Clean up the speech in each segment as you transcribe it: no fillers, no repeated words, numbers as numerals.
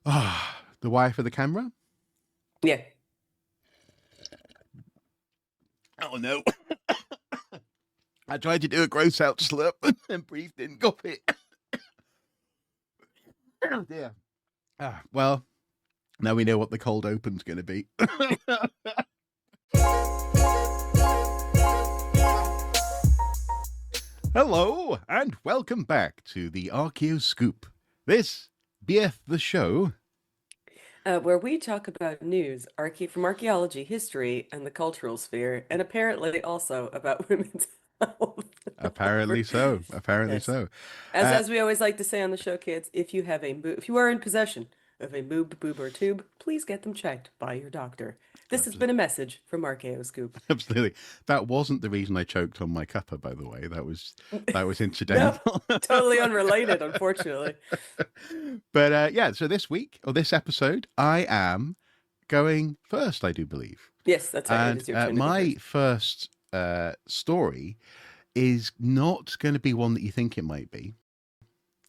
Ah, the wire for the camera? Yeah. Oh no. I tried to do a gross out slurp and breathed in, got it. Oh dear. Well, now we know what the cold open's going to be. Hello, and welcome back to the Archeo Scoop. This beeth the show. Where we talk about news from archaeology, history, and the cultural sphere, and apparently also about women's health. Apparently so. Apparently Yes. so. As Uh, as we always like to say on the show, kids, if you are in possession of a boob, or tube, please get them checked by your doctor. This has been a message from Archaeo Scoop. Absolutely. That wasn't the reason I choked on my cuppa, by the way. That was No, incidental. totally unrelated, unfortunately. But yeah, so this week or this episode, I am going first, I do believe. Yes, that's right. It And is your turn to go my first. first story is not going to be one that you think it might be.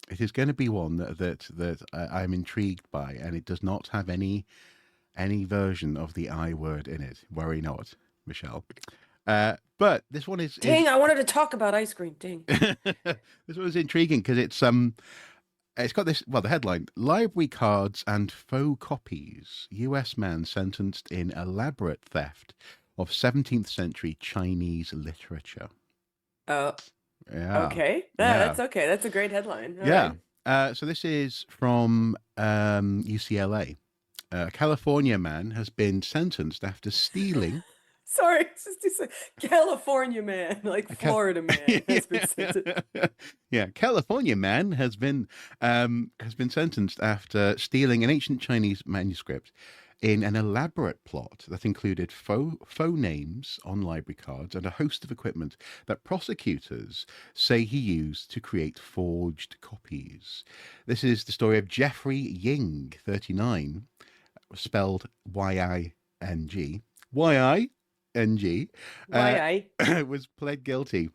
It is going to be one that I'm intrigued by, and it does not have any version of the I word in it. Worry not, Michelle. But this one is Dang, I wanted to talk about ice cream. Dang. this one is intriguing because it's got this, well, the headline: Library cards and faux copies. U.S. man sentenced in elaborate theft of 17th century Chinese literature. Uh, Yeah, okay. yeah, That's okay. That's a great headline. All yeah. right. So this is from UCLA. A California man has been sentenced after stealing. Sorry, it's just a California man, like A Ca- Florida man, has been sentenced. yeah, California man has been sentenced after stealing an ancient Chinese manuscript in an elaborate plot that included faux names on library cards and a host of equipment that prosecutors say he used to create forged copies. This is the story of Jeffrey Ying, 39, spelled Y-I-N-G. Y-I-N-G, Why I? was pled guilty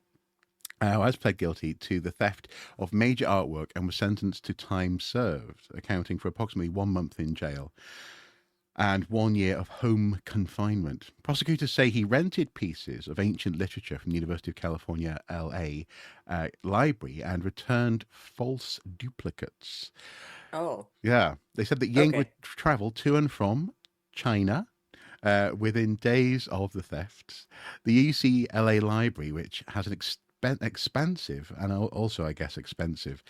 has pled guilty to the theft of major artwork and was sentenced to time served, accounting for approximately 1 month in jail and 1 year of home confinement. Prosecutors say he rented pieces of ancient literature from the University of California, LA library and returned false duplicates. Oh, Yeah, they said that Ying would okay. travel to and from China within days of the thefts. The UCLA Library, which has an expansive and also, I guess, expensive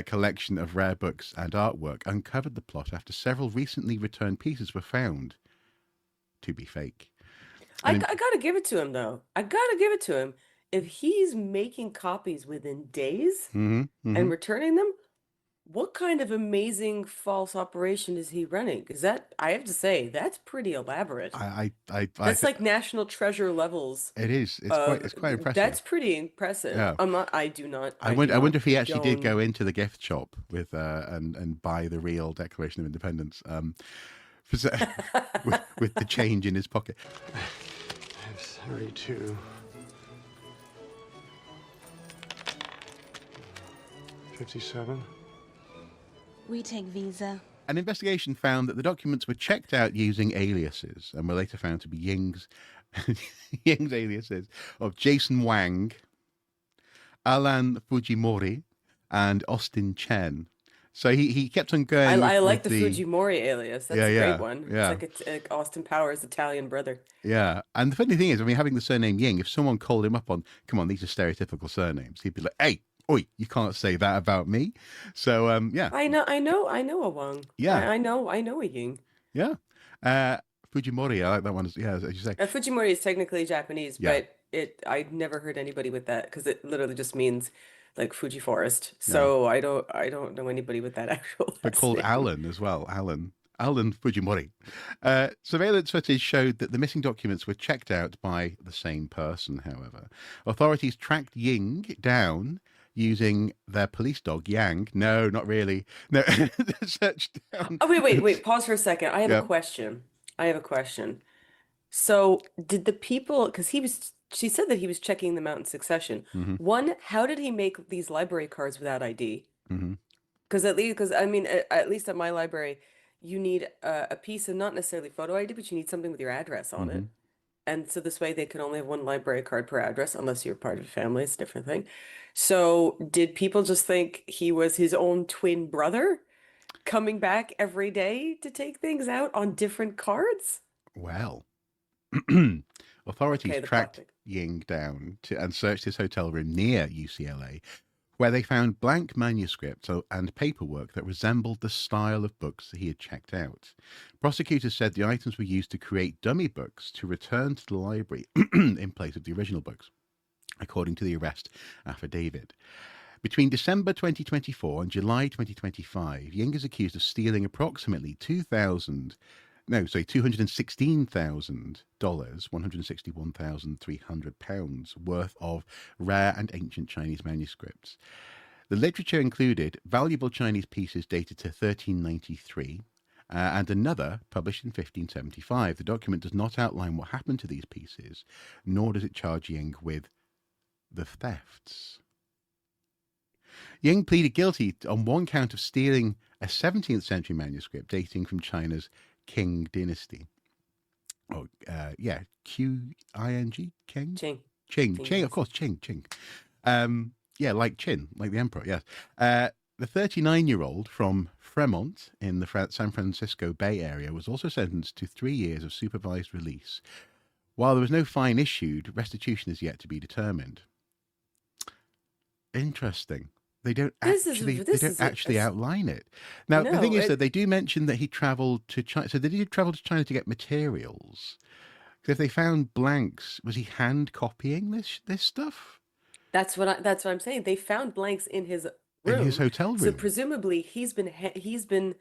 collection of rare books and artwork, uncovered the plot after several recently returned pieces were found to be fake. I, And I gotta give it to him though. I gotta give it to him. If he's making copies within days hmm and hmm returning them, what kind of amazing false operation is he running? Because that, I have to say, that's pretty elaborate. I That's like national treasure levels it is. of, It's quite impressive. that's pretty impressive. Yeah. I do I wonder not if he actually did go condone. into the gift shop with and buy the real Declaration of Independence with the change in his pocket. 32, 57. We take Visa. An investigation found that the documents were checked out using aliases and were later found to be Ying's aliases of Jason Wang, Alan Fujimori, and Austin Chen. So he kept on going I like with the the Fujimori alias. yeah That's a great yeah one. It's yeah like Austin Powers' Italian brother. yeah. And the funny thing is, I mean, having the surname Ying, if someone called him up on, come on, these are stereotypical surnames, he'd be like, hey, oi, you can't say that about me. So yeah I know a Wang. yeah I know a Ying. yeah. Fujimori, I like that one. Yeah, as you say. Fujimori is technically Japanese, Yeah, but I never heard anybody with that because it literally just means like Fuji forest. yeah. So I don't know anybody with that actual But last called name. Alan as well. Alan Fujimori. Surveillance footage showed that the missing documents were checked out by the same person, however. Authorities tracked Ying down using their police dog, Yang. No, not really. No, searched down. Oh, wait. Pause for a second. I have a Yeah. question. I have a question. So, did the people, because she said that he was checking them out in succession. hmm One, how did he make these library cards without ID? hmm Because I mean, at least at my library, you need a piece of not necessarily photo ID, but you need something with your address on Hmm. it. And so this way they can only have one library card per address, unless you're part of a family, it's a different thing. So did people just think he was his own twin brother coming back every day to take things out on different cards? Well, Okay, authorities the plot tracked thick. Ying down and searched his hotel room near UCLA, where they found blank manuscripts and paperwork that resembled the style of books that he had checked out. Prosecutors said the items were used to create dummy books to return to the library in place of the original books, according to the arrest affidavit. Between December 2024 and July 2025, Ying is accused of stealing approximately $216,000, £161,300 worth of rare and ancient Chinese manuscripts. The literature included valuable Chinese pieces dated to 1393 and another published in 1575. The document does not outline what happened to these pieces, nor does it charge Ying with the thefts. Ying pleaded guilty on one count of stealing a 17th century manuscript dating from China's Qing dynasty. Oh, yeah, Qing? King? Ching. Qing, of Yes. course, Qing. Yeah, like Qin, like the emperor, yes. The 39-year-old from Fremont in the San Francisco Bay Area was also sentenced to 3 years of supervised release. While there was no fine issued, restitution is yet to be determined. Interesting. They don't This is actually outline it. Now, the thing no, is that they do mention that he traveled to China. So they did travel to China to get materials. Because if they found blanks, was he hand copying this stuff that's what I'm saying. They found blanks in his in his room. hotel So room? presumably he's been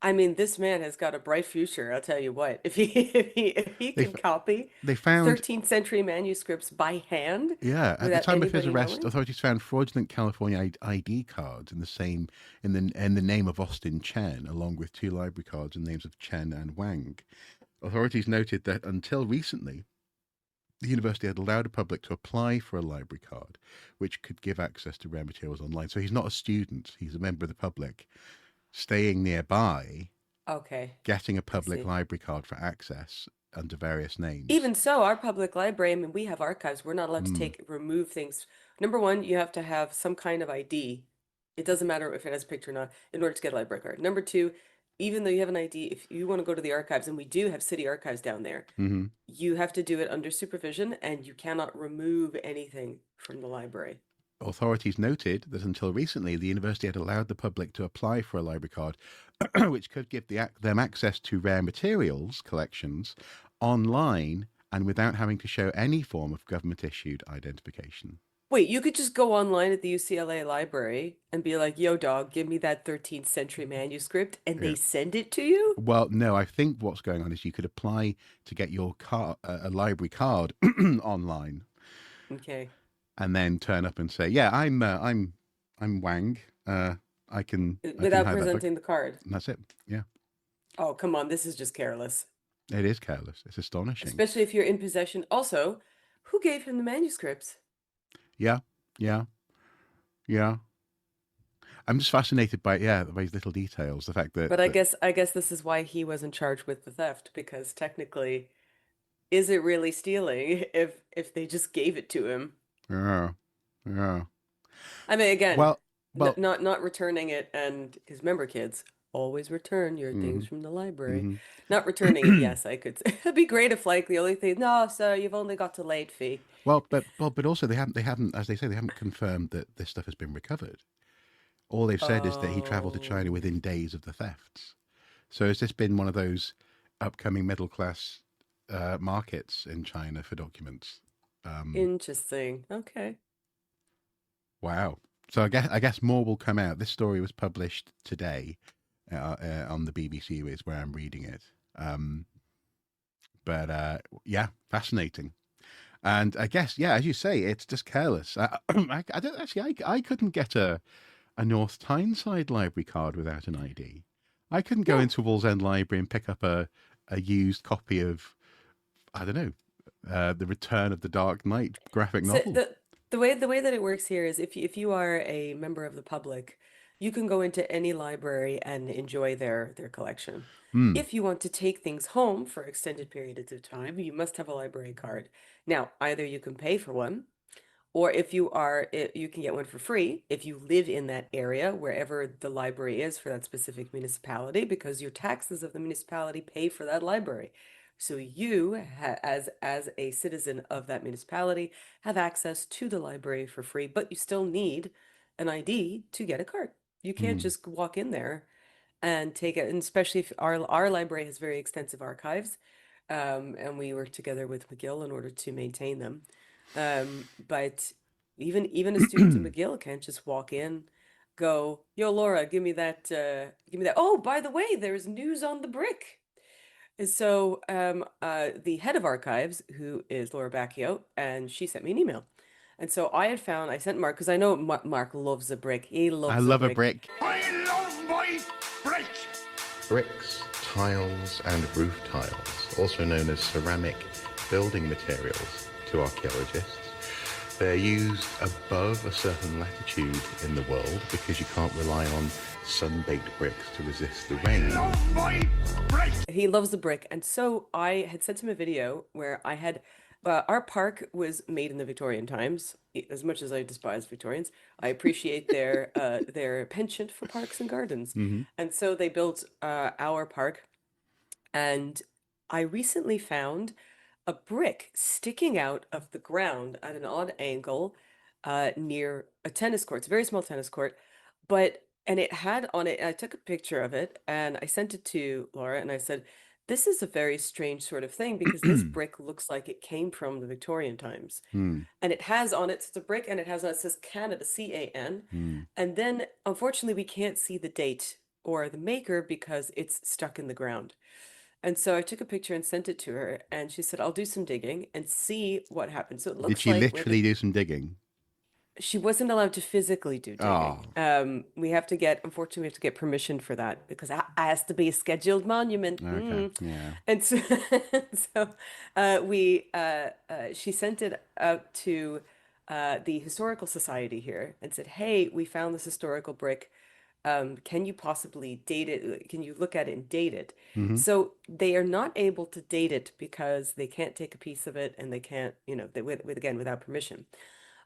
I mean, this man has got a bright future, I'll tell you what. If he They can copy they found 13th century manuscripts by hand Yeah, at the without time of his anybody arrest, knowing. authorities found fraudulent California ID cards in the same in the name of Austin Chen, along with 2 library cards in the names of Chen and Wang. Authorities noted that until recently, the university had allowed the public to apply for a library card, which could give access to rare materials online. So he's not a student; he's a member of the public, staying nearby, Okay, getting a I public see. library card for access under various names. Even so, our public library, I mean, we have archives. We're not allowed to Hmm. remove things. Number one, you have to have some kind of ID. It doesn't matter if it has a picture or not in order to get a library card. Number two, even though you have an ID, if you want to go to the archives, and we do have city archives down there, Hmm. you have to do it under supervision and you cannot remove anything from the library. Authorities noted that until recently, the university had allowed the public to apply for a library card, which could give them access to rare materials collections online and without having to show any form of government issued identification. Wait, you could just go online at the UCLA library and be like, yo, dog, give me that 13th century manuscript, and Yeah. they send it to you? Well, no, I think what's going on is you could apply to get your a library card online, Okay. and then turn up and say, "Yeah, I'm Wang. I can Without have that book." presenting the card. And that's it. Yeah, Oh, come on, this is just careless. it is careless. It's astonishing. Especially if you're in possession. Also, who gave him the manuscripts? Yeah, yeah, yeah. I'm just fascinated by these little details. The fact that But I guess this is why he wasn't charged with the theft, because technically, is it really stealing if they just gave it to him? yeah, yeah. I mean, again, Well, well. not returning it, and because remember, kids, always return your things Hmm. from the library. Hmm. Not returning it, yes, I could say. It'd be great if like the only thing, no, sir, you've only got the late fee. but also they haven't, as they say, they haven't confirmed that this stuff has been recovered. All they've said is that he travelled to China Oh, within days of the thefts. So has this been one of those upcoming middle class markets in China for documents? Um, interesting. Okay. wow. So I guess more will come out. This story was published today on the BBC, is where I'm reading it. Um, but yeah, fascinating. And I guess, yeah, as you say, it's just careless. I don't actually. I couldn't get a North Tyneside library card without an ID. I couldn't go No. into Wallsend Library and pick up a used copy of, I don't know, The Return of the Dark Knight graphic So novel. the way that it works here is if you are a member of the public, you can go into any library and enjoy their collection. Hmm. If you want to take things home for extended periods of time, you must have a library card. Now, either you can pay for one, or if you are, you can get one for free if you live in that area, wherever the library is for that specific municipality, because your taxes of the municipality pay for that library. So you, as a citizen of that municipality, have access to the library for free, but you still need an ID to get a card. You can't Hmm. just walk in there and take it, and especially if our library has very extensive archives, and we work together with McGill in order to maintain them. But even a student in McGill can't just walk in, go, "Yo, Laura, give me that." Oh, by the way, there's news on the brick. And so the head of archives, who is Laura Bacchio, and she sent me an email. And so I sent Mark, because I know Mark loves a brick. He I loves a love a brick. brick. I love my brick. Bricks, tiles, and roof tiles, also known as ceramic building materials to archaeologists. They're used above a certain latitude in the world because you can't rely on sun-baked bricks to resist the rain. Love my brick. He loves the brick. And so I had sent him a video where I had our park was made in the Victorian times. As much as I despise Victorians, I appreciate their penchant for parks and gardens. Hmm. And so they built our park. And I recently found a brick sticking out of the ground at an odd angle near a tennis court. It's a very small tennis court, and it had on it, I took a picture of it and I sent it to Laura and I said, "This is a very strange sort of thing because this brick looks like it came from the Victorian times." Hmm. And it has on it, it's a brick, and it has on it, says Canada, CAN. Hmm. And then unfortunately we can't see the date or the maker because it's stuck in the ground. And so I took a picture and sent it to her, and she said, "I'll do some digging and see what happens." So it Did looks she like where the literally do some digging? she wasn't allowed to physically do Oh, digging. We have to get, unfortunately, we have to get permission for that because it has to be a scheduled monument. okay. Yeah. And so, so she sent it out to the Historical Society here and said, "Hey, we found this historical brick. Can you possibly date it? Can you look at it and date it?" Hmm. So they are not able to date it because they can't take a piece of it and they can't, again, without permission.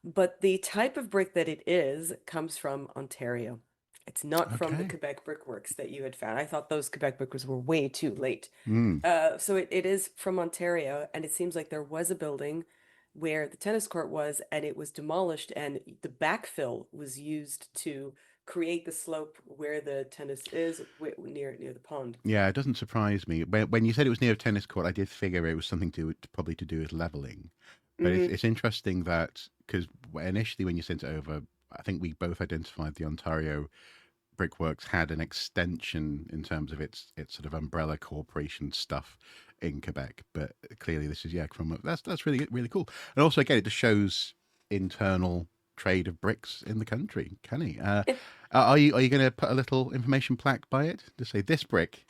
But the type of brick that it is comes from Ontario. It's not from the Okay. Quebec brickworks that you had found. I thought those Quebec brickworks were way too late. Mm. So it is from Ontario, and it seems like there was a building where the tennis court was, and it was demolished, and the backfill was used to create the slope where the tennis is near the pond. Yeah, it doesn't surprise me. When you said it was near a tennis court, I did figure it was something probably to do with leveling. But Hmm. it's interesting that because initially when you sent it over, I think we both identified the Ontario Brickworks had an extension in terms of its sort of umbrella corporation stuff in Quebec. But clearly this is from that's really cool. And also again, it just shows internal trade of bricks in the country. Canny. Are you going to put a little information plaque by it to say this brick?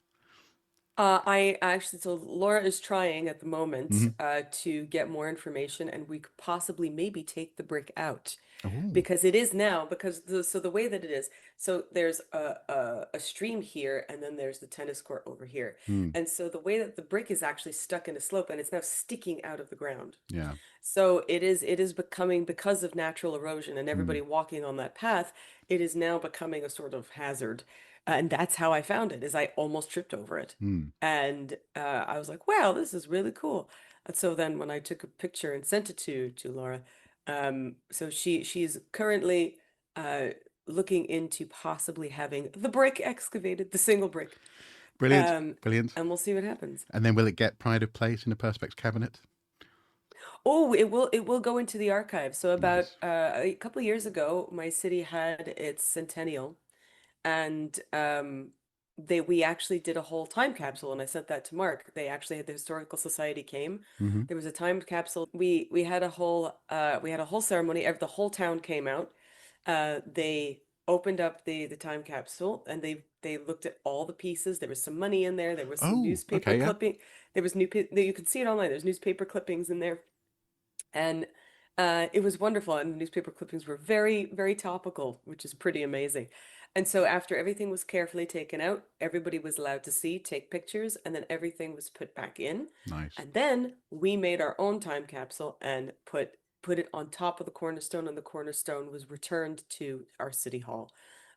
So Laura is trying at the moment Hmm. to get more information, and we could possibly maybe take the brick out Oh. because it is now because the way that it is, so there's a stream here, and then there's the tennis court over here, Hmm. and so the way that the brick is actually stuck in a slope, and it's now sticking out of the ground. Yeah. So it is becoming, because of natural erosion and Hmm. everybody walking on that path, it is now becoming a sort of hazard. And that's how I found it, is I almost tripped over it. Hmm. And I was like, wow, this is really cool. And so then when I took a picture and sent it to Laura, so she's currently uh, looking into possibly having the brick excavated, the single brick. Brilliant. Um, Brilliant. and we'll see what happens. And then will it get pride of place in a Perspex cabinet? Oh, it will go into the archive. So about Nice. a couple of years ago, my city had its centennial, and we actually did a whole time capsule, and I sent that to Mark. They actually had the Historical Society came. Hmm. There was a time capsule. We had a whole ceremony. The whole town came out. They opened up the time capsule, and they looked at all the pieces. There was some money in there. There was some Oh, newspaper okay, yeah. clipping. There was you could see it online. There's newspaper clippings in there. And it was wonderful. And the newspaper clippings were very, very topical, which is pretty amazing. And so after everything was carefully taken out, everybody was allowed to see, take pictures, and then everything was put back in. Nice. And then we made our own time capsule and put it on top of the cornerstone, and the cornerstone was returned to our city hall.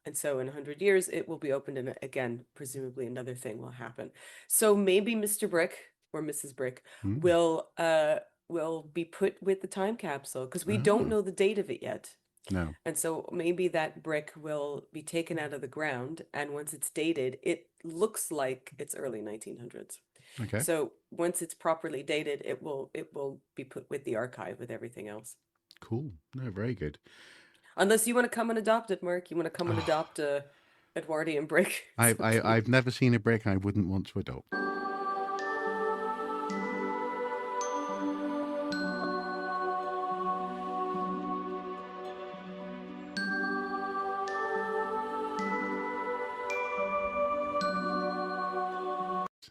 And so in 100 years, it will be opened, and again, presumably another thing will happen. So maybe Mr. Brick or Mrs. Brick Mm. will be put with the time capsule because we don't Oh, know the date of it yet. no. And so maybe that brick will be taken out of the ground, and once it's dated, it looks like it's early 1900s. Okay. So once it's properly dated, it will be put with the archive with everything else. Cool. No, very good. Unless you want to come and adopt it, Mark. You want to come and Oh, adopt a Edwardian brick. I've never seen a brick I wouldn't want to adopt.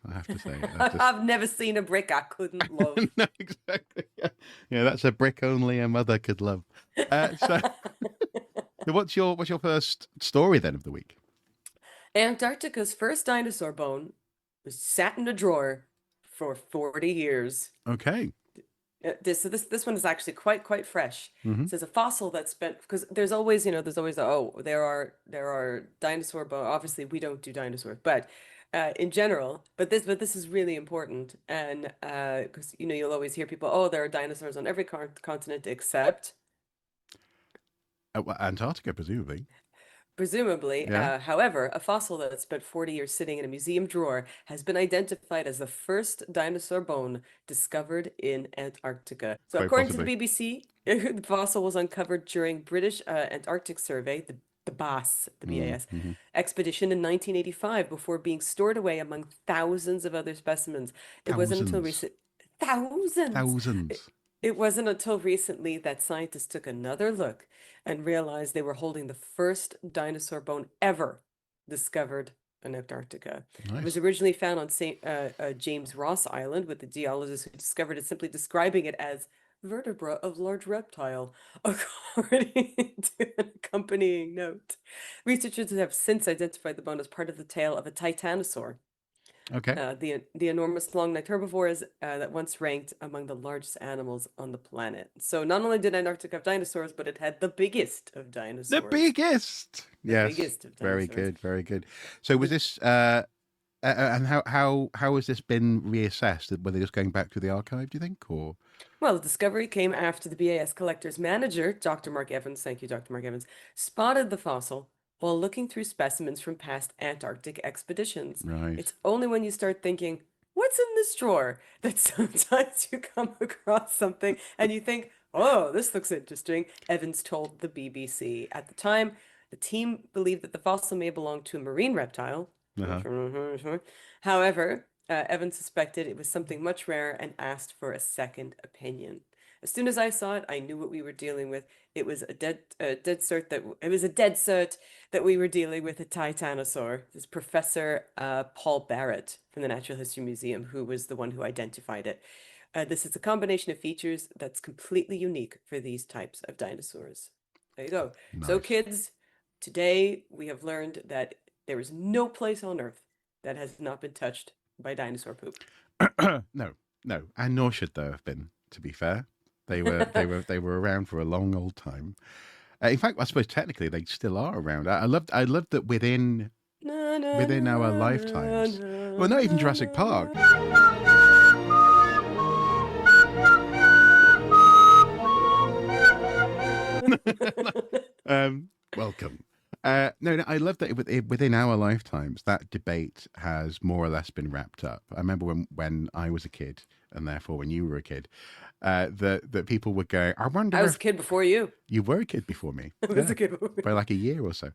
I have to say. I've never seen a brick I couldn't love. No, exactly. Yeah. Yeah, that's a brick only a mother could love. So what's your first story then of the week? Antarctica's first dinosaur bone was sat in a drawer for 40 years. Okay. This one is actually quite fresh. Hmm. It says a fossil that's been, because there's always there are dinosaur bone. Obviously, we don't do dinosaurs, but in general, but this is really important, and because you'll always hear people, oh, there are dinosaurs on every continent except. Well, Antarctica, presumably. Presumably, Yeah. however, a fossil that spent 40 years sitting in a museum drawer has been identified as the first dinosaur bone discovered in Antarctica. So, Quite according to possibly. the BBC, the fossil was uncovered during British Antarctic Survey, the BAS, the BAS Mm-hmm. expedition in 1985, before being stored away among thousands of other specimens. It wasn't until Thousands. recent thousands. Thousands. It wasn't until recently that scientists took another look and realized they were holding the first dinosaur bone ever discovered in Antarctica. It was Nice. originally found on James Ross Island, with the geologist who discovered it simply describing it as vertebra of large reptile, according to an accompanying note. Researchers have since identified the bone as part of the tail of a titanosaur, Okay. the enormous long-necked herbivores that once ranked among the largest animals on the planet. So not only did Antarctica have dinosaurs, but it had the biggest of The dinosaurs. biggest. The Yes. biggest of Very dinosaurs. good. Very good. So was this and how has this been reassessed? Were they just going back to the archive, do you think, or? Well, the discovery came after the BAS collector's manager, Dr. Mark Evans, thank you, Dr. Mark Evans, spotted the fossil while looking through specimens from past Antarctic expeditions. Right. It's only when you start thinking, what's in this drawer, that sometimes you come across something and you think, oh, this looks interesting, Evans told the BBC. At the time, the team believed that the fossil may belong to a marine reptile. Uh-huh. However, Evans suspected it was something much rarer and asked for a second opinion. As soon as I saw it, I knew what we were dealing with. It was a dead cert that we were dealing with a titanosaur. This Professor Paul Barrett from the Natural History Museum, who was the one who identified it. This is a combination of features that's completely unique for these types of dinosaurs. There you go. So, Nice. kids, today we have learned that there is no place on Earth that has not been touched by dinosaur poop. No, no, and nor should there have been. To be fair, they were around for a long old time. In fact, I suppose technically they still are around. I loved that within our lifetimes. Well, not even Jurassic Park. Welcome. No, I love that within our lifetimes, that debate has more or less been wrapped up. I remember when I was a kid, and therefore when you were a kid, that people would go, I wonder I was a if kid before you. you were a kid before me. I was Yeah, a kid before you. by like a year or so.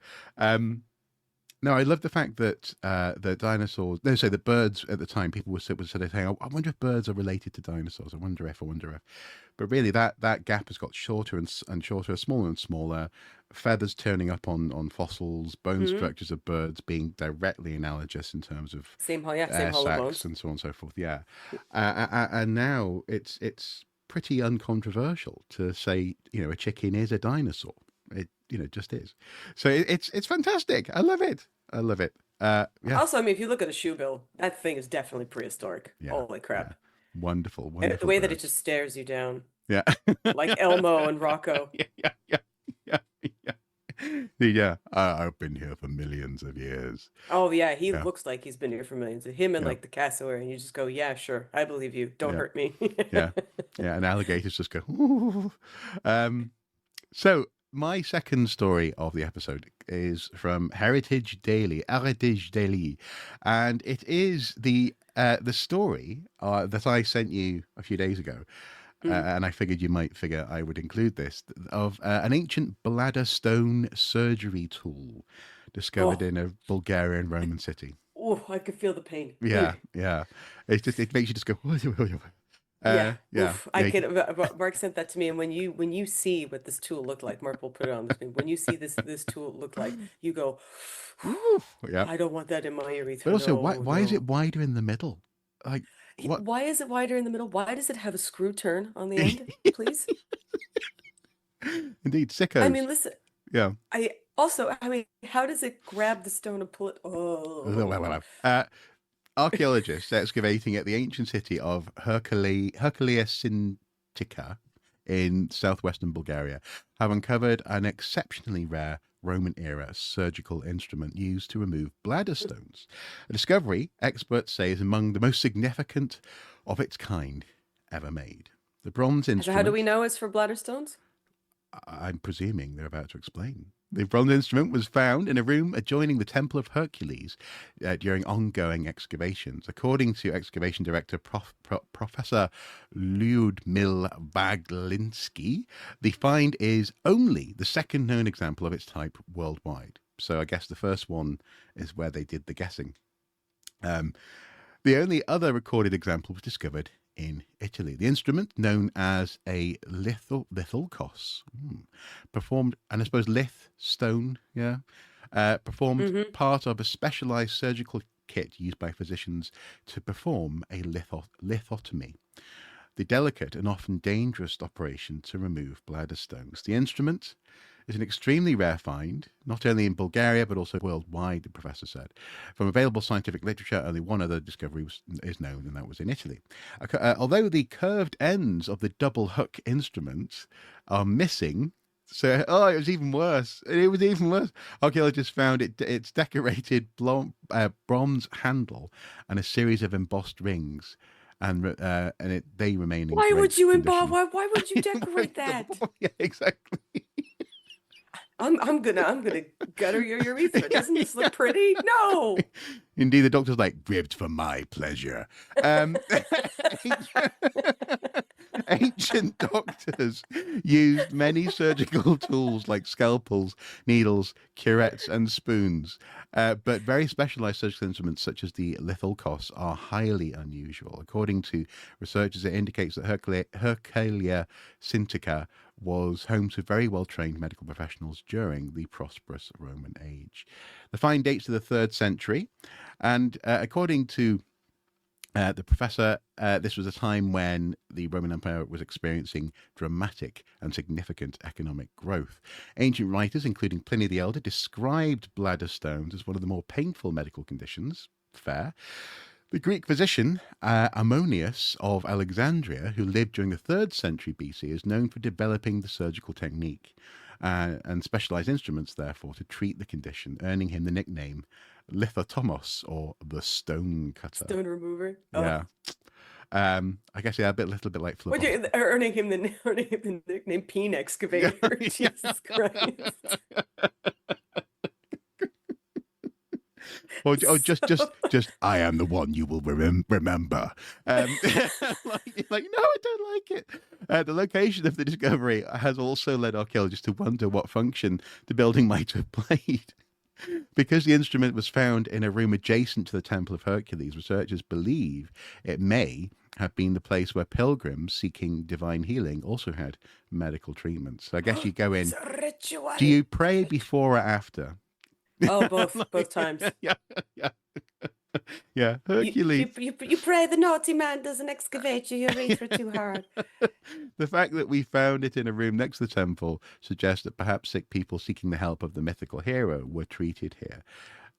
No, I love the fact that the dinosaurs, no, so the birds at the time, people were sort of saying, oh, I wonder if birds are related to dinosaurs. I wonder if. But really, that gap has got shorter and shorter, smaller and smaller. Feathers turning up on fossils, bone structures of birds being directly analogous in terms of Same hollow sacs bones. and so on and so forth. Yeah, and now it's pretty uncontroversial to say, a chicken is a dinosaur. It just is. So it's fantastic. I love it. I love it. Yeah, Also, I mean, if you look at a shoe bill, that thing is definitely prehistoric. yeah, Holy yeah. crap. Wonderful, And the wonderful way that it bird. just stares you down, Yeah. like Elmo and Rocco. Yeah, yeah, yeah, yeah, yeah. Yeah, I've been here for millions of years. Oh yeah, he Yeah, looks like he's been here for millions. Him and yeah, like the cassowary, and you just go, yeah, sure, I believe you. Don't yeah, hurt me. yeah, yeah. And alligators just go. Ooh. So my second story of the episode is from Heritage Daily, and it is the story that I sent you a few days ago. Mm. And I figured you might figure I would include this of an ancient bladder stone surgery tool discovered Oh, in a Bulgarian Roman city. oh, I could feel the pain. Yeah, Ugh. yeah. It makes you just go. Yeah. Yeah, Oof. I yeah. could. Mark sent that to me, and when you see what this tool looked like, Mark will put it on the screen. When you see this tool look like, you go, Yeah. I don't want that in my But urethra. also, No, why is it no. wider in the middle? Like what? Why is it wider in the middle? Why does it have a screw turn on the end, please? Indeed, I sickos. mean, listen. Yeah. I mean, how does it grab the stone and pull it? Oh, Archaeologists excavating at the ancient city of Herculia Sintica in southwestern Bulgaria have uncovered an exceptionally rare Roman-era surgical instrument used to remove bladder stones. A discovery experts say is among the most significant of its kind ever made. The bronze so how do we instrument, know it's for bladder stones? I'm presuming they're about to explain. The bronze instrument was found in a room adjoining the Temple of Hercules during ongoing excavations. According to excavation director Professor Lyudmil Baglinski, the find is only the second known example of its type worldwide. So I guess the first one is where they did the guessing. The only other recorded example was discovered in Italy. The instrument, known as a lithokos, performed, and I suppose lith, stone, yeah, performed Mm-hmm. part of a specialized surgical kit used by physicians to perform a lithotomy, the delicate and often dangerous operation to remove bladder stones. The instrument is an extremely rare find, not only in Bulgaria but also worldwide, the professor said. From available scientific literature, only one other discovery is known, and that was in Italy. Although the curved ends of the double hook instrument are missing, so it was even worse. It was even worse. Archaeologists found its decorated bronze handle and a series of embossed rings, and they remain in Why would great you embalm? condition. Why would you decorate that? Yeah, exactly. I'm gonna gutter your urethra. Doesn't this look pretty? No. Indeed, the doctor's like, ribbed for my pleasure. Um, ancient doctors used many surgical tools like scalpels, needles, curettes, and spoons. But very specialized surgical instruments such as the litholkos are highly unusual. According to researchers, it indicates that Herculia Sintica was home to very well-trained medical professionals during the prosperous Roman age. The find dates to the 3rd century, and according to the professor, this was a time when the Roman Empire was experiencing dramatic and significant economic growth. Ancient writers, including Pliny the Elder, described bladder stones as one of the more painful medical conditions. Fair. The Greek physician Ammonius of Alexandria, who lived during the 3rd century BC, is known for developing the surgical technique and specialized instruments, therefore, to treat the condition, earning him the nickname Lithotomos, or the stone cutter. Stone remover. Yeah. I guess, yeah, little bit like What Flip. you earning him the nickname Peen Excavator? Jesus Christ. Or So just, I am the one you will remember. Like, no, I don't like it. The location of the discovery has also led archaeologists to wonder what function the building might have played. Because the instrument was found in a room adjacent to the Temple of Hercules, researchers believe it may have been the place where pilgrims seeking divine healing also had medical treatments. So I guess you go in. it's a ritual. Do you pray before or after? Oh, both times. Yeah, yeah. Yeah, Hercules. You pray the naughty man doesn't excavate your urethra too hard. The fact that we found it in a room next to the temple suggests that perhaps sick people seeking the help of the mythical hero were treated here.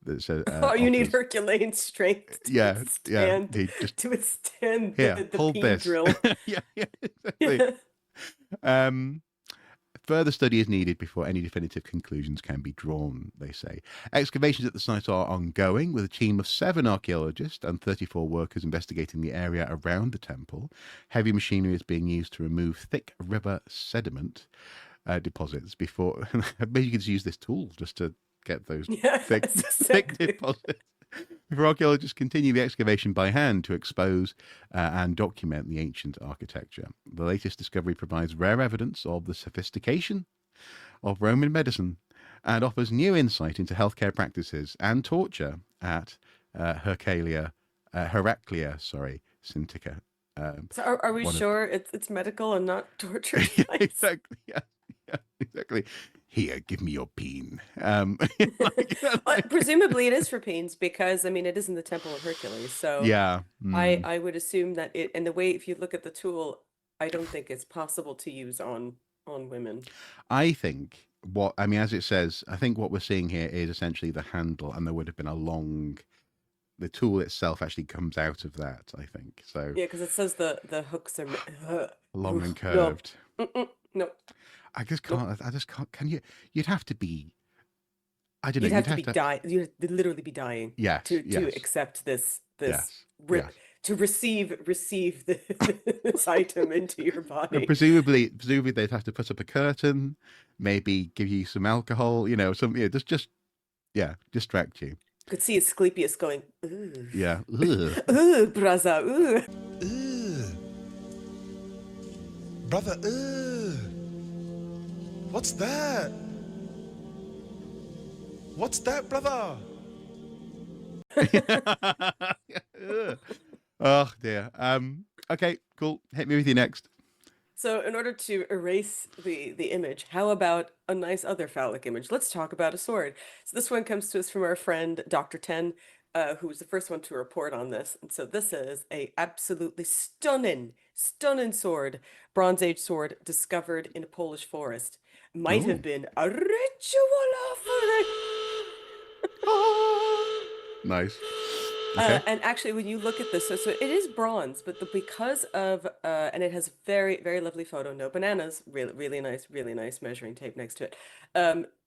That's Oh, you need offers, Herculean strength yeah, he just to withstand here, the hold peen this. drill. Yeah, exactly. Um, Further study is needed before any definitive conclusions can be drawn, they say. Excavations at the site are ongoing, with a team of 7 archaeologists and 34 workers investigating the area around the temple. Heavy machinery is being used to remove thick river sediment deposits before. Maybe you could just use this tool just to get those thick exactly. deposits. Before archaeologists continue the excavation by hand to expose and document the ancient architecture. The latest discovery provides rare evidence of the sophistication of Roman medicine and offers new insight into healthcare practices and torture at Heraclea, Sintica. So are we sure it's medical and not torture device? Exactly. Yeah, exactly. Here, give me your peen. Presumably it is for peens because I mean it is in the Temple of Hercules. So yeah. I would assume that it, and the way if you look at the tool, I don't think it's possible to use on women. I think as it says, I think what we're seeing here is essentially the handle, and there would have been the tool itself actually comes out of that, I think. So Yeah, because it says the hooks are long and curved. No. I just can't. Can you? You'd have to be. I don't know. You'd have to be dying. You'd literally be dying. Yes. To accept this Yes. to receive this item into your body. And presumably they'd have to put up a curtain, maybe give you some alcohol. Just distract you. Could see Asclepius going, ooh. Yeah. Ooh, brother, ooh. Brother, what's that? What's that, brother? Oh dear. Okay, cool. Hit me with you next. So in order to erase the image, how about a nice other phallic image? Let's talk about a sword. So this one comes to us from our friend Dr. Ten, who was the first one to report on this. And so this is a absolutely stunning sword, Bronze Age sword discovered in a Polish forest. Might have been a ritual offering. Nice. Okay. And actually, when you look at this, so it is bronze, but because of and it has very, very lovely photo, no bananas, really nice measuring tape next to it.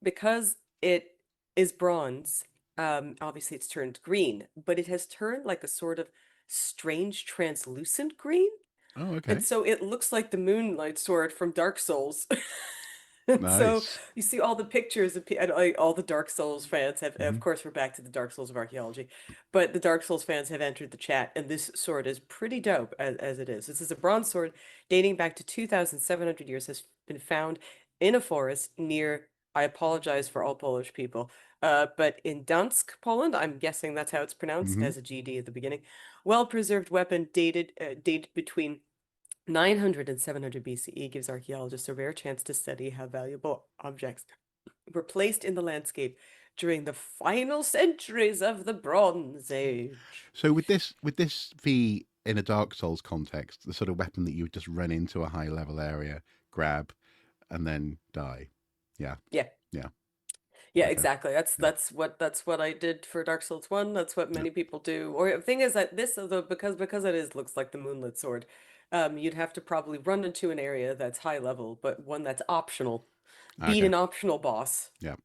Because it is bronze, obviously it's turned green, but it has turned like a sort of strange translucent green. Oh, okay. And so it looks like the moonlight sword from Dark Souls. And so Nice. you see all the pictures of and all the Dark Souls fans have, of course, we're back to the Dark Souls of archaeology, but the Dark Souls fans have entered the chat, and this sword is pretty dope as it is. This is a bronze sword dating back to 2,700 years, has been found in a forest near, I apologize for all Polish people, but in Dansk, Poland, I'm guessing that's how it's pronounced, as a GD at the beginning. Well-preserved weapon dated between 900 and 700 BCE gives archaeologists a rare chance to study how valuable objects were placed in the landscape during the final centuries of the Bronze Age. So would this be in a Dark Souls context, the sort of weapon that you would just run into a high level area, grab, and then die? Yeah. Yeah. Yeah. Yeah, Okay. exactly. That's what I did for Dark Souls 1. That's what many people do. Or the thing is that this, although because it looks like the moonlit sword, you'd have to probably run into an area that's high level, but one that's optional. Beat Okay. an optional boss. Yeah.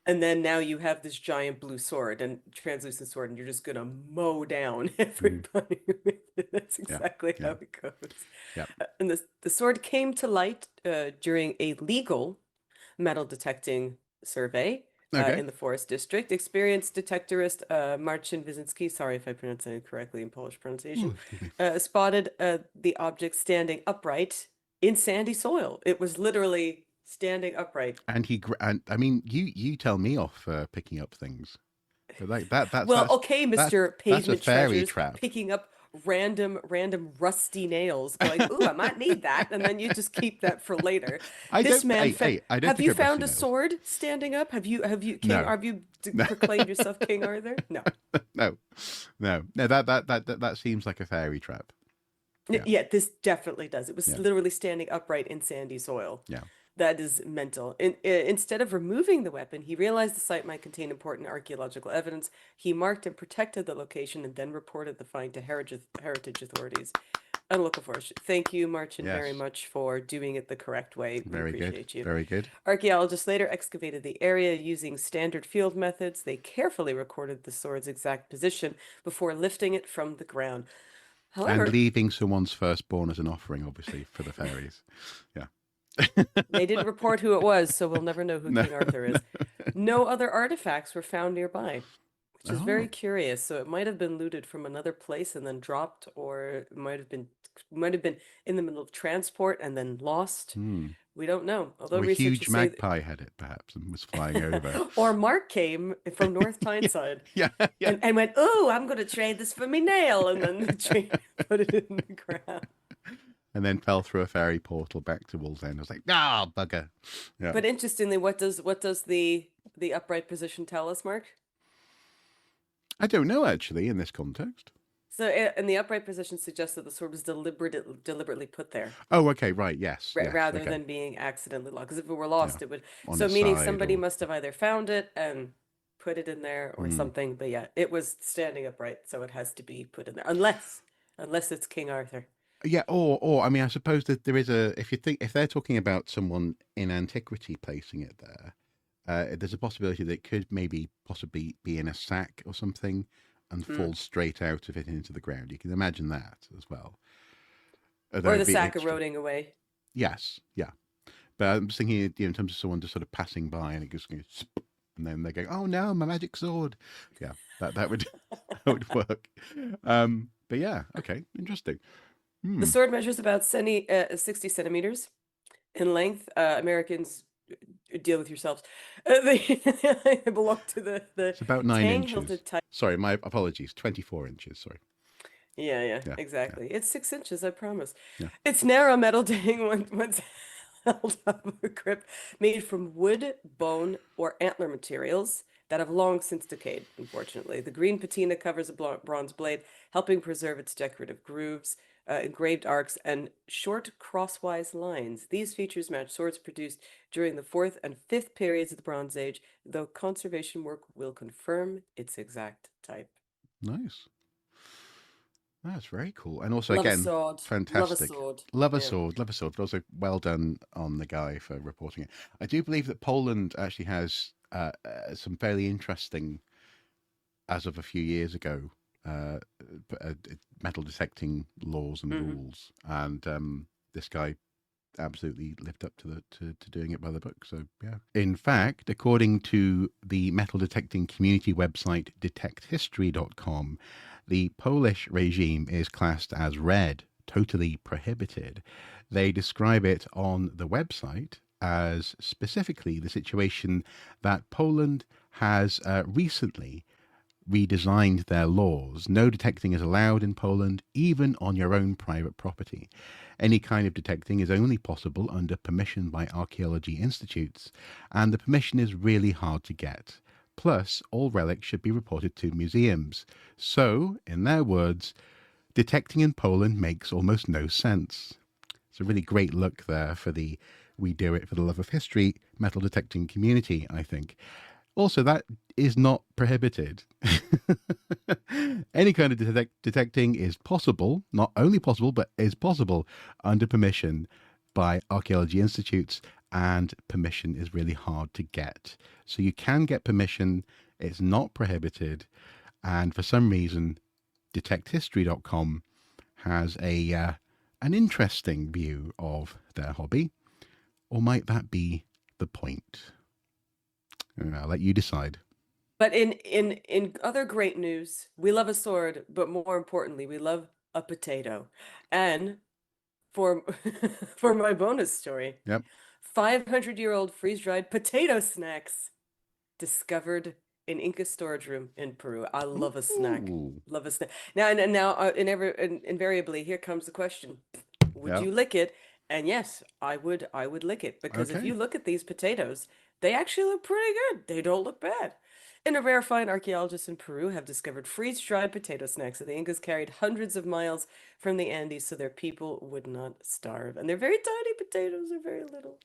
And then now you have this giant blue sword and translucent sword, and you're just gonna mow down everybody with it. That's exactly how it goes. Yeah. And the sword came to light during a legal metal detecting survey Okay. in the Forest District. Experienced detectorist Marcin Wyszynski, sorry if I pronounced that incorrectly in Polish pronunciation, spotted the object standing upright in sandy soil. It was literally standing upright. And I mean, you tell me off for picking up things. But like that's Well, okay, that's Mr. a Pavement fairy Treasures, trap. picking up random rusty nails going, ooh, I might need that, and then you just keep that for later. I This don't. man I don't have think you of rusty found a nails. sword standing up? No. Have you proclaimed yourself King Arthur? No. No, no. That seems like a fairy trap. Yeah. Yeah, this definitely does. It was Yeah. literally standing upright in sandy soil. Yeah. That is mental. Instead of removing the weapon, he realized the site might contain important archaeological evidence. He marked and protected the location and then reported the find to heritage authorities. I'm looking for it. Thank you, Marcin, very Yes. much for doing it the correct way. We Very good. appreciate you. Very good. Archaeologists later excavated the area using standard field methods. They carefully recorded the sword's exact position before lifting it from the ground. And However, leaving someone's firstborn as an offering, obviously, for the fairies. Yeah. they didn't report who it was, so we'll never know who No. King Arthur is. No other artifacts were found nearby, which is very Oh. curious. So it might have been looted from another place and then dropped, or it might have been in the middle of transport and then lost. Hmm. We don't know. Although Or a researchers huge say magpie had it, perhaps, and was flying over. or Mark came from North Tyneside Yeah. Yeah. and went, "Oh, I'm going to trade this for me nail," and then the train put it in the ground. And then fell through a fairy portal back to Wallsend. I was like, bugger. Yeah. But interestingly, what does the upright position tell us, Mark? I don't know, actually, in this context. So, in the upright position suggests that the sword was deliberately put there, Oh, okay, right, yes. Yes, rather okay. than being accidentally lost. Because if it were lost, it would. On So, its meaning side somebody or- must have either found it and put it in there or Hmm. something. But yeah, it was standing upright, so it has to be put in there, unless it's King Arthur. Yeah, or I mean, I suppose that there is if they're talking about someone in antiquity placing it there, there's a possibility that it could possibly be in a sack or something and fall straight out of it into the ground. You can imagine that as well. Although Or the it'd be sack extra- eroding away. Yes, yeah. But I'm just thinking, in terms of someone just sort of passing by and it just goes, "Sp-" and then they go, "Oh no, my magic sword!" Yeah, that would that would work. But yeah, okay, interesting. The sword measures about 60 centimeters in length. Americans, deal with yourselves. They belong to the It's about 9 inches. tang-hilted type. Sorry, my apologies. 24 inches. Sorry. Yeah, Yeah, exactly. It's 6 inches, I promise. Yeah. It's narrow metal dang once held up a grip made from wood, bone, or antler materials that have long since decayed, unfortunately. The green patina covers a bronze blade, helping preserve its decorative grooves, engraved arcs, and short crosswise lines. These features match swords produced during the 4th and 5th periods of the Bronze Age, though conservation work will confirm its exact type. Nice. That's very cool. And also, Love a again, sword. fantastic. Love a sword. Love a Yeah. sword. Love a sword. But also, well done on the guy for reporting it. I do believe that Poland actually has some fairly interesting, as of a few years ago, metal detecting laws and rules. And this guy absolutely lived up to doing it by the book. So yeah. In fact, according to the metal detecting community website detecthistory.com, the Polish regime is classed as red, totally prohibited. They describe it on the website as specifically the situation that Poland has recently redesigned their laws. No detecting is allowed in Poland, even on your own private property. Any kind of detecting is only possible under permission by archaeology institutes, and the permission is really hard to get. Plus, all relics should be reported to museums. So, in their words, detecting in Poland makes almost no sense. It's a really great look there for the We Do It for the Love of History metal detecting community, I think. Also, that is not prohibited. Any kind of detecting is possible, not only possible, but is possible under permission by archaeology institutes, and permission is really hard to get. So you can get permission, it's not prohibited, and for some reason, detecthistory.com has an interesting view of their hobby, or might that be the point? I'll let you decide. But in other great news, we love a sword, but more importantly, we love a potato. And for for my bonus story, Yep. 500-year-old freeze-dried potato snacks discovered an Inca storage room in Peru. I love a snack. Ooh. Love a snack. Now and now, invariably, here comes the question: would Yeah. you lick it? And yes, I would. I would lick it because if Okay. you look at these potatoes, they actually look pretty good. They don't look bad. In a rare find, archaeologists in Peru have discovered freeze-dried potato snacks that the Incas carried hundreds of miles from the Andes so their people would not starve. And they're very tiny potatoes. They're very little,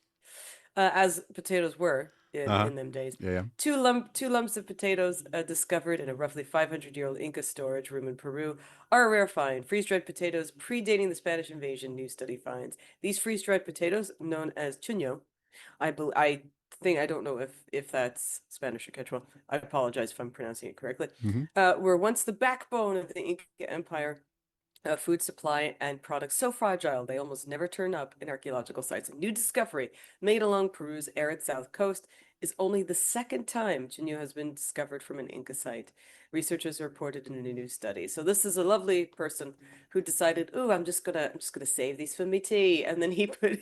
as potatoes were Uh-huh. in them days. Yeah. Two lumps of potatoes discovered in a roughly 500-year-old Inca storage room in Peru are a rare find. Freeze-dried potatoes predating the Spanish invasion, new study finds. These freeze-dried potatoes, known as chuño, I think I don't know if that's Spanish or Quechua. I apologize if I'm pronouncing it correctly. Mm-hmm. Were once the backbone of the Inca Empire, food supply and products so fragile they almost never turn up in archaeological sites. A new discovery made along Peru's arid south coast is only the second time Chino has been discovered from an Inca site. Researchers reported in a new study. So this is a lovely person who decided, oh, I'm just gonna save these for me tea, and then he put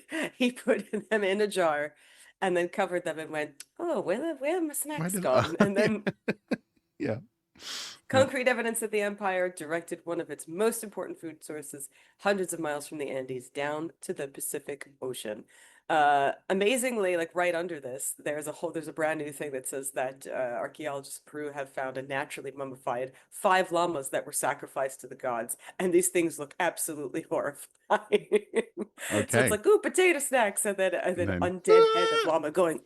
them in a jar, and then covered them and went, oh, where have my Why snacks did gone? And then yeah. concrete evidence that the empire directed one of its most important food sources hundreds of miles from the Andes down to the Pacific Ocean. Amazingly, like right under this, there's a brand new thing that says that archaeologists in Peru have found a naturally mummified 5 llamas that were sacrificed to the gods, and these things look absolutely horrifying. So it's Okay. like, ooh, potato snacks, and then And then undead head of llama going.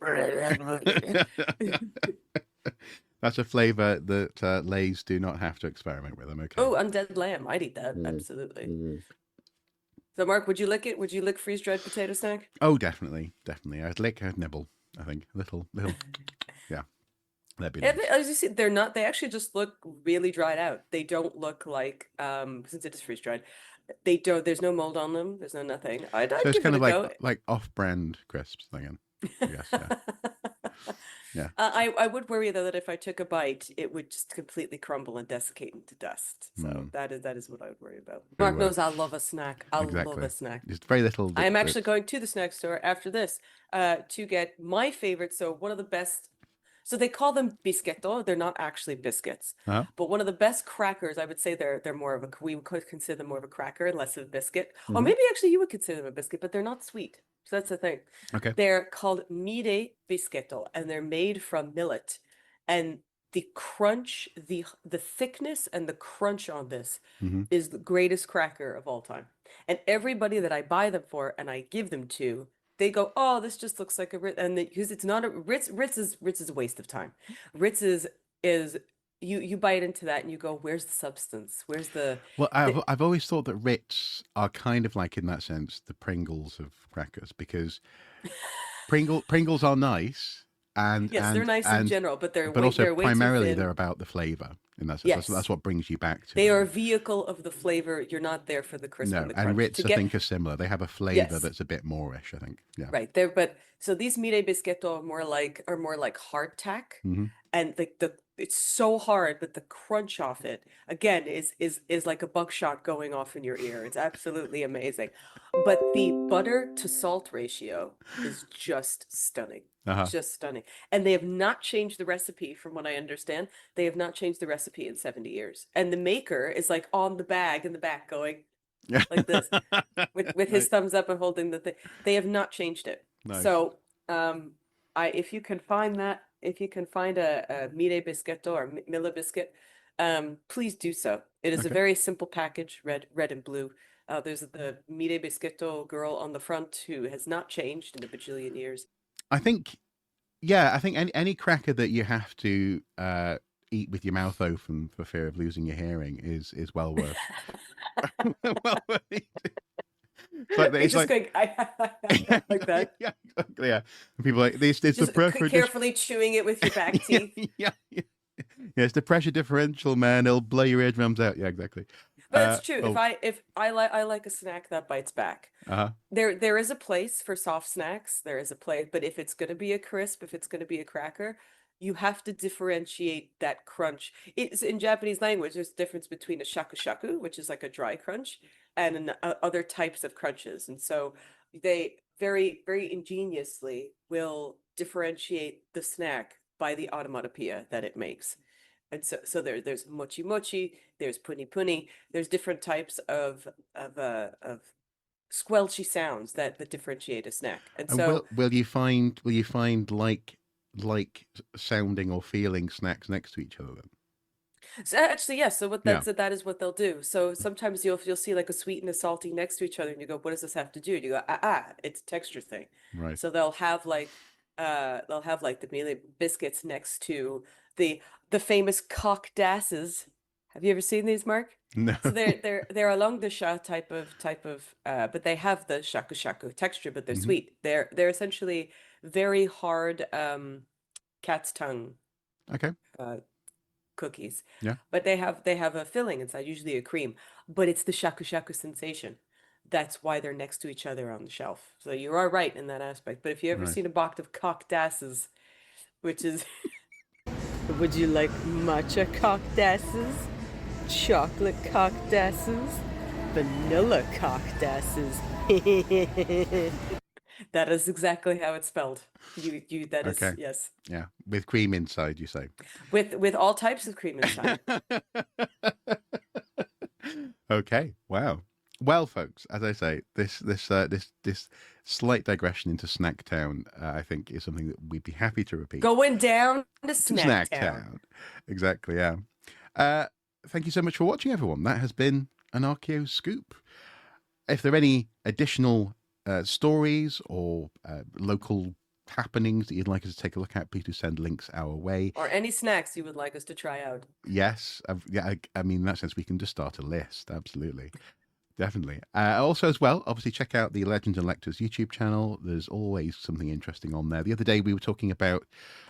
that's a flavor that Lay's do not have to experiment with. I'm okay. Oh, undead lamb. I'd eat that. Mm. Absolutely. Mm. So, Mark, would you lick it? Would you lick freeze-dried potato snack? Oh, definitely. I'd lick, I'd nibble. I think little. Yeah, that'd be Yeah, nice. as you see, they're not. They actually just look really dried out. They don't look like since it is freeze-dried. They don't. There's no mold on them. There's no nothing. I'd So it's give kind it of a go. like off-brand crisps again. I guess. Yeah. Yeah. I would worry though that if I took a bite, it would just completely crumble and desiccate into dust. So Mm. that is what I would worry about. Very Mark well. knows I love a snack. I love Exactly. a snack. There's very little. I am that- actually going to the snack store after this to get my favorite. So one of the best. So they call them biscuito. They're not actually biscuits, Uh-huh. but one of the best crackers. I would say they're more of a. We would consider them more of a cracker and less of a biscuit. Or Mhm. maybe actually you would consider them a biscuit, but they're not sweet. So that's the thing. Okay. They're called mire biscuito, and they're made from millet. And the crunch, the thickness and the crunch on this Mhm. is the greatest cracker of all time. And everybody that I buy them for and I give them to, they go, "Oh, this just looks like a Ritz," and because it's not a Ritz. Ritz is a waste of time. Ritz is you bite into that and you go, "Where's the substance? Where's the?" Well, I've always thought that Ritz are kind of like, in that sense, the Pringles of crackers, because Pringles are nice and Yes, they're nice in general, but they're but also they're way too primarily thin. they're about the flavor in that sense. Yes. That's what brings you back to They them. are a vehicle of the flavor. You're not there for the crisp No, and the and crunch. Ritz To I get think are similar. They have a flavor Yes. that's a bit moreish, I think. Yeah. right there, but so these mire biscuito are more like hardtack, Mhm. and the it's so hard, but the crunch off it again is like a buckshot going off in your ear. It's absolutely amazing. But the butter to salt ratio is just stunning. Uh-huh. Just stunning. And they have not changed the recipe from what I understand. They have not changed the recipe in 70 years. And the maker is like on the bag in the back going like this with his Right. thumbs up and holding the thing. They have not changed it. Nice. So if you can find a mire biscuito or mille biscuit, please do so. It is a Okay. very simple package, red and blue. There's the mire biscuito girl on the front who has not changed in a bajillion years. I think any cracker that you have to eat with your mouth open for fear of losing your hearing is well worth well worth eating. It's like You're it's just like going, like that. Yeah, exactly. Yeah, and people are like this. It's the Just pressure. carefully chewing it with your back teeth. Yeah. It's the pressure differential, man. It'll blow your eardrums out. Yeah, exactly. But it's true. Oh, If I like a snack that bites back. uh-huh. There is a place for soft snacks. There is a place, but if it's going to be a crisp, if it's going to be a cracker, you have to differentiate that crunch. It's in Japanese language. There's a difference between a shaku shaku, which is like a dry crunch, and other types of crunches. And so they very ingeniously will differentiate the snack by the onomatopoeia that it makes. And so there's mochi mochi, there's puni puni, there's different types of squelchy sounds that differentiate a snack. And And so will you find like sounding or feeling snacks next to each other then? So actually, yes. So Yeah. that is what they'll do. So sometimes you'll see like a sweet and a salty next to each other, and you go, "What does this have to do?" And you go, it's a texture thing." Right. So they'll have like the mealy biscuits next to the the famous cock dasses. Have you ever seen these, Mark? No. So they're along the sha type of but they have the shaku shaku texture, but they're Mhm. sweet. They're essentially very hard cat's tongue Okay. uh, cookies, Yeah. but they have a filling inside, usually a cream, but it's the shaku shaku sensation. That's why they're next to each other on the shelf. So you are right in that aspect. But if you ever Right. seen a box of cock dasses, which is would you like matcha cock dasses, chocolate cock dasses, vanilla cock dasses? That is exactly how it's spelled. You that is Okay. yes. Yeah. With cream inside, you say. With all types of cream inside. Okay. Wow. Well, folks, as I say, this slight digression into Snacktown, I think, is something that we'd be happy to repeat. Going down to Snack Town. Snacktown. Exactly. Yeah. Thank you so much for watching, everyone. That has been an Archeo Scoop. If there are any additional stories or local happenings that you'd like us to take a look at, please do send links our way. Or any snacks you would like us to try out. Yes, I mean, in that sense, we can just start a list. Absolutely. Definitely. Also, as well, obviously, check out the Legends and Lectors YouTube channel. There's always something interesting on there. The other day, we were talking about,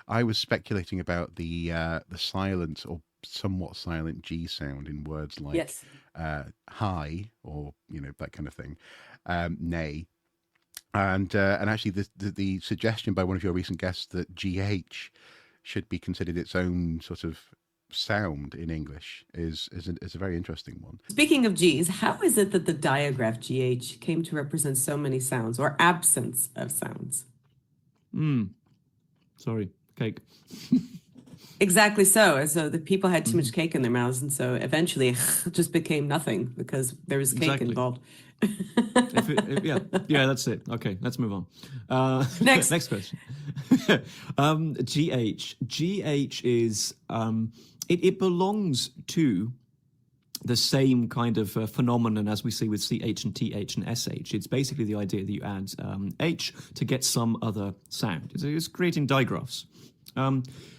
I was speculating about the silent or somewhat silent G sound in words like Yes. hi, or that kind of thing, nay, and actually the suggestion by one of your recent guests that GH should be considered its own sort of sound in English is a very interesting one. Speaking of G's, how is it that the diagraph GH came to represent so many sounds or absence of sounds? Sorry, cake. Exactly so. And so the people had too much cake in their mouths, and so eventually it just became nothing because there was cake Exactly. involved. Yeah, that's it. Okay, let's move on. Next. Next question. GH is it belongs to the same kind of phenomenon as we see with CH and TH and SH. It's basically the idea that you add H to get some other sound. It's creating digraphs.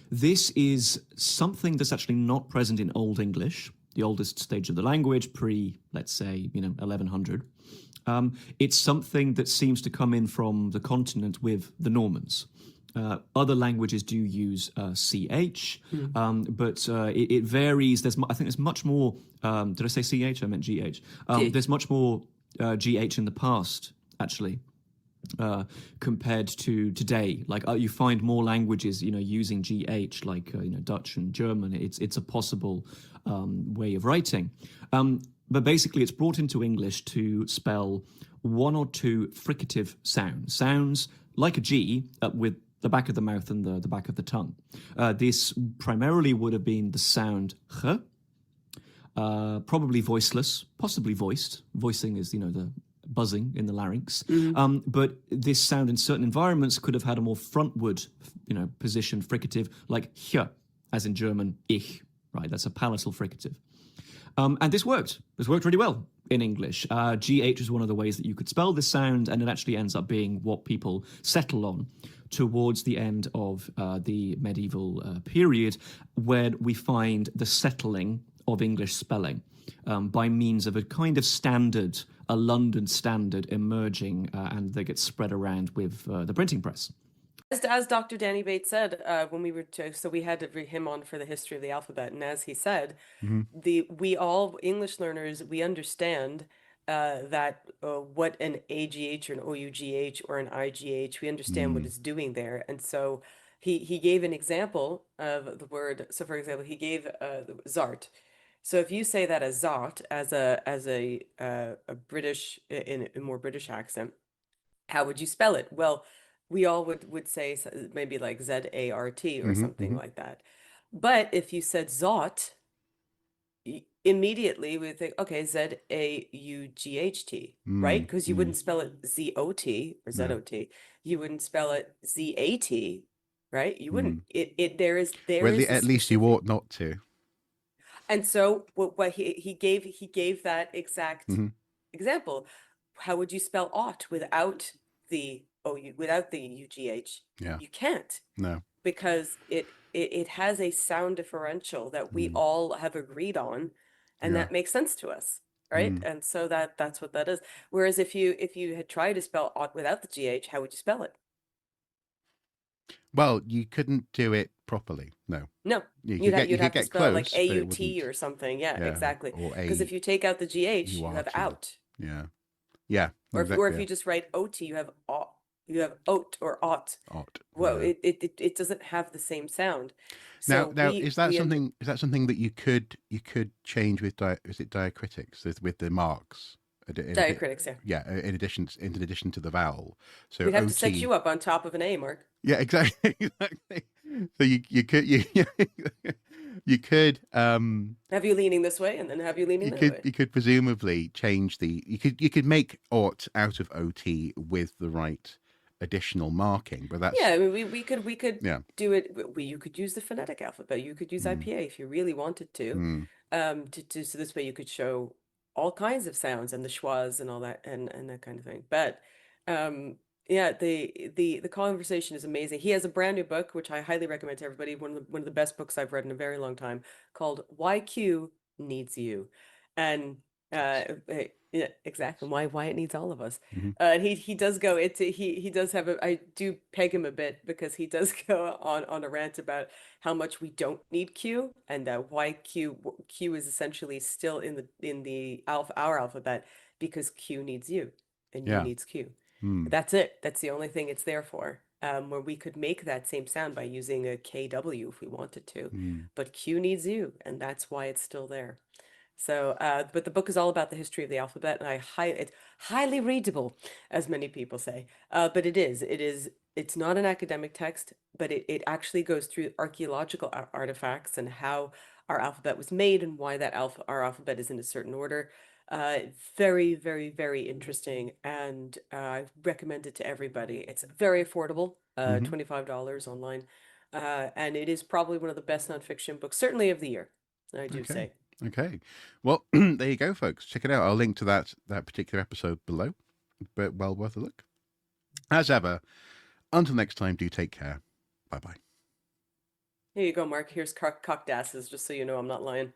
This is something that's actually not present in Old English, the oldest stage of the language, let's say, 1100. It's something that seems to come in from the continent with the Normans. Other languages do use CH, but it varies. I think there's much more. Did I say CH? I meant GH. There's much more GH in the past, actually, compared to today. Like you find more languages, using GH, like Dutch and German. It's a possible way of writing. But basically, it's brought into English to spell one or two fricative sounds like a G with the back of the mouth and the back of the tongue. This primarily would have been the sound ch, probably voiceless, possibly voiced. Voicing is, the buzzing in the larynx. But this sound in certain environments could have had a more frontward, position fricative, like ch, as in German ich, right? That's a palatal fricative. And this worked. This worked really well in English. GH is one of the ways that you could spell this sound, and it actually ends up being what people settle on towards the end of the medieval period, where we find the settling of English spelling by means of a kind of standard, a London standard emerging, and they get spread around with the printing press. As Dr. Danny Bates said, when we were so we had him on for the history of the alphabet, and as he said, we all English learners, we understand that what an AGH or an OUGH or an IGH, we understand what it's doing there, and so he gave an example of the word. So, for example, he gave Zart. So if you say that as Zart as a British in a more British accent, how would you spell it? Well, we all would say maybe like Z-A-R-T or Hmm. something Hmm. like that. But if you said Zot, immediately we think, okay, Z-A-U-G-H-T, right? Mm, Because you mm, wouldn't spell it Z-O-T or no. Z-O-T. You wouldn't spell it Z-A-T, right? You wouldn't. Mm. There Well, is a at least you specific. ought not to. And so what he gave that exact Hmm. example. How would you spell ought without the without the UGH? Yeah. You can't, No. because it has a sound differential that we Mm. all have agreed on, and Yeah. that makes sense to us, right? Mm. And so that's what that is. Whereas if you had tried to spell ought without the GH, how would you spell it? Well, you couldn't do it properly. No. No, You you'd could have get you'd you could have to get spell it like close, but it AUT wouldn't. or something. Yeah, Yeah. exactly. Or Because if you take out the GH, you have URT. out. Yeah. Yeah. Or if Exactly. you just write OT, you have ought, you have oat or ought. Odd. Well, Yeah. it doesn't have the same sound. Now, So now, is that we end. something that you could change with is it diacritics with the marks? Diacritics, yeah. Yeah, in addition to the vowel. So We'd have to set OT. you up on top of an A, Mark. Yeah, exactly, exactly. So you could you could Have you leaning this way and then have you leaning that way. you could presumably change you could make ought out of OT with the right additional marking, but Yeah, that's I mean, we could yeah. do it. You could use the phonetic alphabet. You could use Mm, IPA if you really wanted to. mm, So this way you could show all kinds of sounds and the schwas and all that and that kind of thing. But um, yeah, the conversation is amazing. He has a brand new book which I highly recommend to everybody. One of the best books I've read in a very long time, called Why Q Needs You, and yeah, exactly why it needs all of us. mhm. And he does go into he does have a I do peg him a bit because he does go on a rant about how much we don't need Q, and why Q is essentially still in the our alphabet, because Q needs you and you Yeah. needs Q. Mm, That's it. That's the only thing it's there for. Where we could make that same sound by using a KW if we wanted to, mm. but Q needs you, and that's why it's still there. So, but the book is all about the history of the alphabet, and it's highly readable, as many people say. But it's not an academic text, but it actually goes through archaeological artifacts and how our alphabet was made and why our alphabet is in a certain order. Very, very, very interesting, and I recommend it to everybody. It's very affordable, Hmm. $25 online, and it is probably one of the best nonfiction books, certainly of the year, I do Okay. say. Okay. Well, there you go, folks. Check it out. I'll link to that particular episode below, but well worth a look. As ever, until next time, do take care. Bye bye. Here you go, Mark. Here's cocked asses, just so you know I'm not lying.